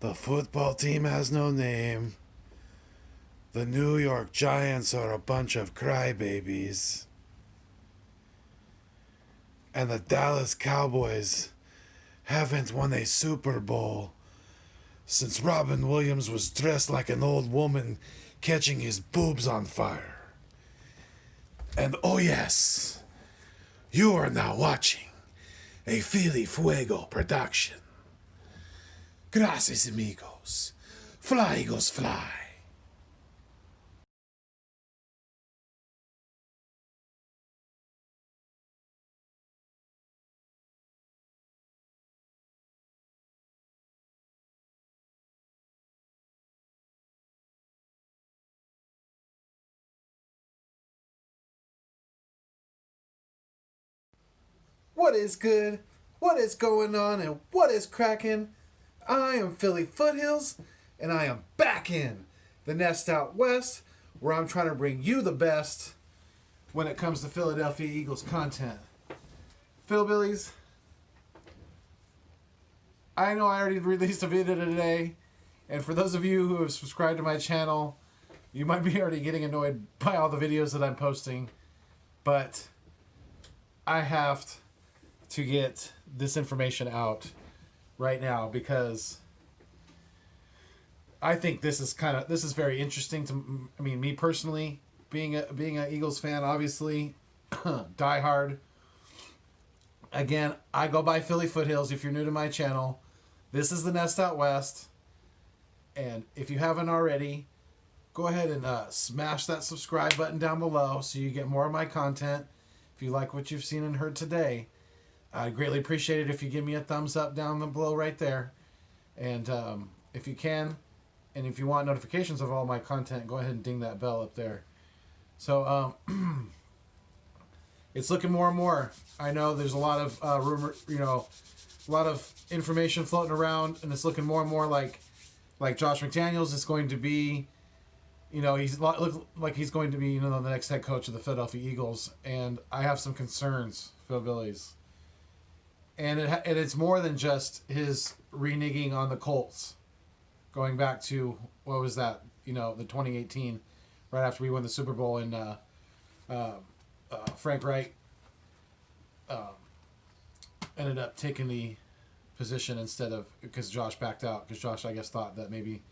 The football team has no name. The New York Giants are a bunch of crybabies. And the Dallas Cowboys haven't won a Super Bowl since Robin Williams was dressed like an old woman catching his boobs on fire. And oh yes, you are now watching a Philly Fuego production. Gracias, amigos. Fly, Eagles, fly. What is good? What is going on? And what is cracking? I am Philly Foothills, and I am back in the nest out west, where I'm trying to bring you the best when it comes to Philadelphia Eagles content. Philbillies, I know I already released a video today, and for those of you who have subscribed to my channel, you might be already getting annoyed by all the videos that I'm posting, but I have to get this information out right now because I think this is very interesting to me personally, being an Eagles fan, obviously diehard. Again, I go by Philly Foothills. If you're new to my channel, this is the Nest Out West, and if you haven't already, go ahead and smash that subscribe button down below so you get more of my content. If you like what you've seen and heard today, I'd greatly appreciate it if you give me a thumbs up down below right there. And if you can, and if you want notifications of all my content, go ahead and ding that bell up there. So it's looking more and more. I know there's a lot of rumor, a lot of information floating around, and it's looking more and more like Josh McDaniels is going to be, he's look like he's going to be, the next head coach of the Philadelphia Eagles, and I have some concerns, Philbillies. And it's more than just his reneging on the Colts, going back to, what was that, the 2018, right after we won the Super Bowl, and Frank Reich ended up taking the position instead of, because Josh backed out, because Josh, I guess, thought that maybe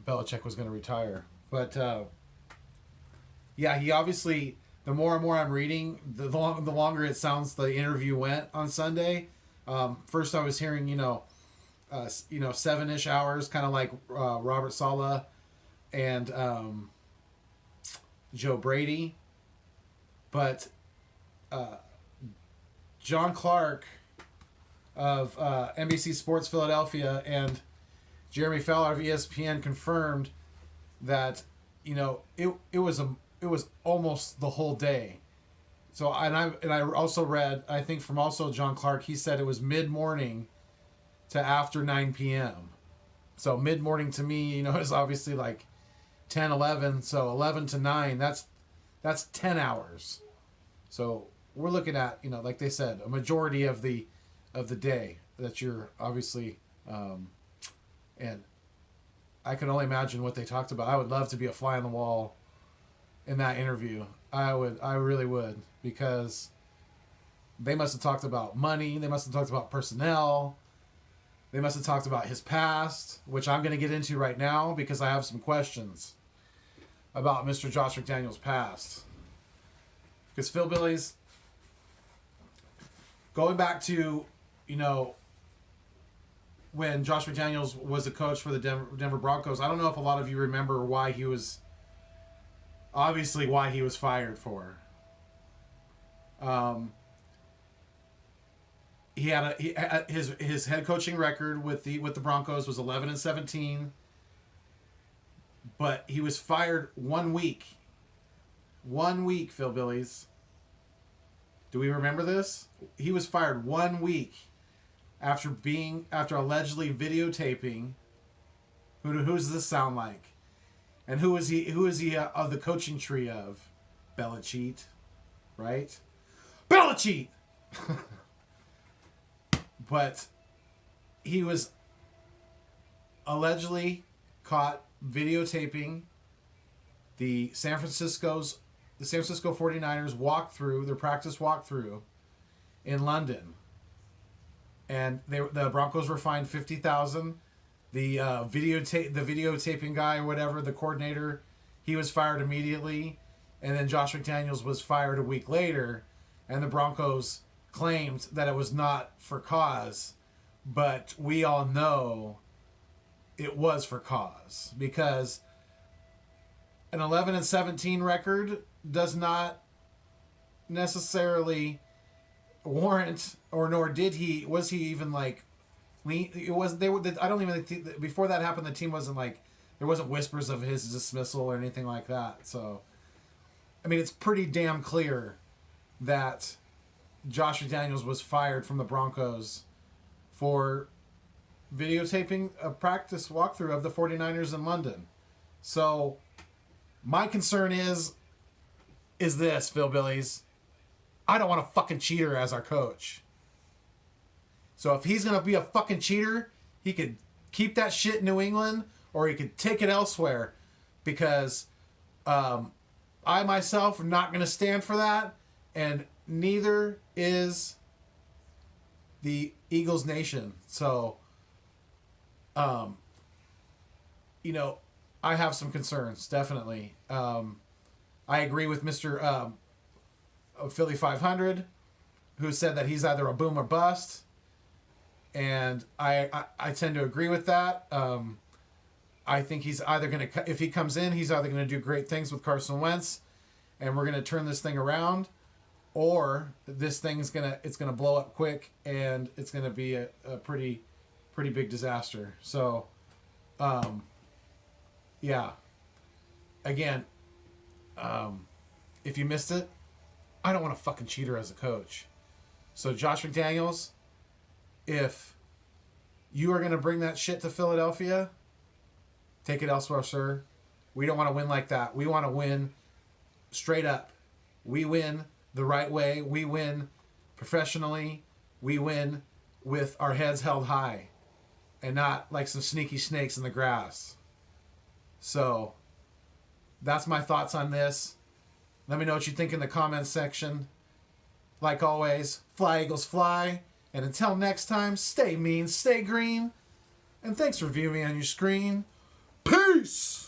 Belichick was going to retire. But, yeah, he obviously... The more and more I'm reading, the longer it sounds the interview went on Sunday. First I was hearing, 7-ish hours, kind of like Robert Saleh and Joe Brady. But John Clark of NBC Sports Philadelphia and Jeremy Fowler of ESPN confirmed that, it was almost the whole day. So and I also read, I think from also John Clark, he said it was mid-morning to after 9 p.m. So mid-morning to me, is obviously like 10, 11. So 11 to 9, that's 10 hours. So we're looking at, like they said, a majority of the day that you're obviously, and I can only imagine what they talked about. I would love to be a fly on the wall in that interview. I really would, because they must have talked about money, they must have talked about personnel, they must have talked about his past, which I'm going to get into right now because I have some questions about Mr. Josh McDaniels' past. Because Philbillies, going back to, when Josh McDaniels was the coach for the Denver Broncos, I don't know if a lot of you remember why he was fired for. His head coaching record with the Broncos was 11-17, but he was fired 1 week. 1 week, Philbillies. Do we remember this? He was fired 1 week after allegedly videotaping. Who does this sound like? And who is he of the coaching tree of? Belichick, right? Belichick! But he was allegedly caught videotaping the San Francisco 49ers walkthrough, their practice walkthrough in London. And the Broncos were fined $50,000. The videotaping guy or whatever, the coordinator, he was fired immediately. And then Josh McDaniels was fired a week later. And the Broncos claimed that it was not for cause. But we all know it was for cause. Because an 11-17 record does not necessarily warrant, or nor was he even like it was they were I don't even think before that happened the team wasn't like, there wasn't whispers of his dismissal or anything like that. So I mean, it's pretty damn clear that Josh McDaniels was fired from the Broncos for videotaping a practice walkthrough of the 49ers in London. So my concern is this, Phil Billies. I don't want a fucking cheater as our coach. So if he's going to be a fucking cheater, he could keep that shit in New England or he could take it elsewhere, because I myself am not going to stand for that, and neither is the Eagles Nation. So, you know, I have some concerns, definitely. I agree with Mr. Philly 500, who said that he's either a boom or bust. And I tend to agree with that. I think he's either going to, if he comes in, he's either going to do great things with Carson Wentz, and we're going to turn this thing around, or this thing's it's going to blow up quick, and it's going to be a pretty big disaster. So, yeah. Again, if you missed it, I don't want a fucking cheater as a coach. So Josh McDaniels, if you are going to bring that shit to Philadelphia, take it elsewhere, sir. We don't want to win like that. We want to win straight up. We win the right way. We win professionally. We win with our heads held high and not like some sneaky snakes in the grass. So that's my thoughts on this. Let me know what you think in the comments section. Like always, fly Eagles fly. And until next time, stay mean, stay green. And thanks for viewing me on your screen. Peace!